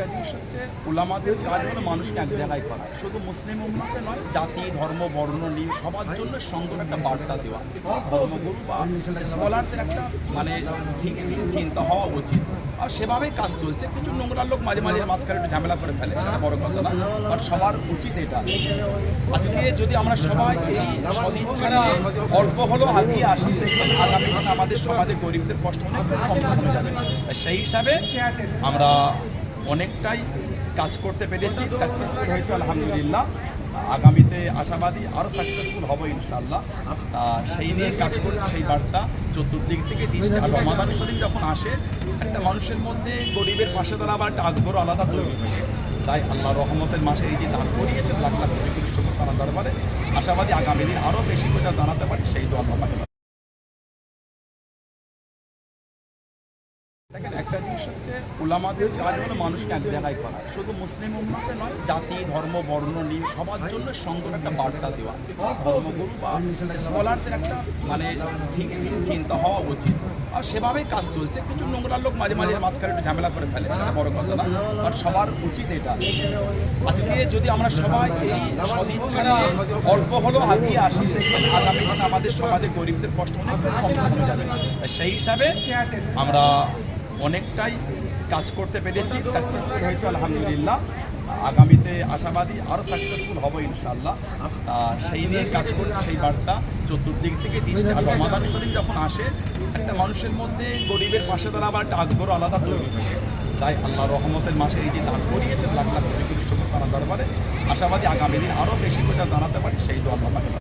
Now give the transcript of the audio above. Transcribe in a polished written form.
একটা জিনিস হচ্ছে উলামাদের কাজ হলো মানুষকে এক জায়গায় করা, শুধু মুসলিম উম্মাতে নয়, জাতি ধর্ম বর্ণ নিয়ে সবার জন্য সুন্দর একটা বার্তা দেওয়া। ধর্মগুরু বা স্কলারদের একটা মানে চিন্তা হওয়া উচিত, আর সেভাবেই কাজ চলছে। কিছু নোংরা লোক মাঝে মাঝে মাঝখানে একটু ঝামেলা করে ফেলে, সেটা বড় কথা না, আর সবার উচিত এটা। আজকে যদি আমরা সবাই এই সদিচ্ছা নিয়ে অল্প হলেও আগিয়ে আসি, আগামী দিনে আমাদের সমাজে গরিবদের কষ্ট অনেক কম যাবে। সেই হিসাবে আমরা অনেকটাই কাজ করতে পেরেছি, সাকসেসফুল হয়েছে আলহামদুলিল্লাহ। আগামীতে আশাবাদী আরও সাকসেসফুল হবো ইনশাল্লাহ। সেই নিয়ে কাজ করছে, সেই বার্তা চতুর্দিক থেকে দিচ্ছে। আর রমাদান শরীফ যখন আসে, একটা মানুষের মধ্যে গরিবের পাশে দাঁড়াবার একটা আগ্রহ আলাদা তৈরি হয়েছে। তাই আল্লাহ রহমতের মাসে এই যে দান করিয়েছেন লাখ লাখ কোটি কোটি শুকর তারা দরবারে, আশাবাদী আগামী দিন আরও বেশি করে দাঁড়াতে পারি, সেই দোয়া আল্লাহ পাকে। দেখেন, একটা জিনিস হচ্ছে উলামাদের কাজ হলো মানুষকে এক জায়গায় করা, শুধু মুসলিম উম্মাতে নয়, জাতি ধর্ম বর্ণ নিয়ে সবার জন্য সুন্দর একটা বার্তা দেওয়া। ধর্মগুরু বা স্কলারদের একটা মানে চিন্তা হওয়া উচিত, আর সেভাবেই কাজ চলছে। কিছু নোংরা লোক মাঝে মাঝে মাঝখানে একটু ঝামেলা করে ফেলে, সেটা বড় কথা না, আর সবার উচিত এটা। আজকে যদি আমরা সবাই এই সদিচ্ছা নিয়ে অল্প হলেও আগিয়ে আসি, আগামী দিনে আমাদের সমাজে গরিবদের কষ্ট অনেক কম যাবে। সেই হিসাবে আমরা অনেকটাই কাজ করতে পেরেছি, সাকসেসফুল হয়েছে আলহামদুলিল্লাহ। আগামীতে আশাবাদী আরও সাকসেসফুল হবো ইনশাল্লাহ। সেই নিয়ে কাজ করছে, সেই বার্তা চতুর্দিক থেকে দিচ্ছে। আর রমাদান শরীফ যখন আসে, একটা মানুষের মধ্যে গরিবের পাশে দাঁড়াবার একটা আগ্রহ আলাদা তৈরি হয়েছে। তাই আল্লাহ রহমতের মাসে এই যে দান করিয়েছেন লাখ লাখ কোটি কোটি শুকর তারা দরবারে, আশাবাদী আগামী দিন আরও বেশি করে দাঁড়াতে পারি, সেই দোয়া আল্লাহ পাকে।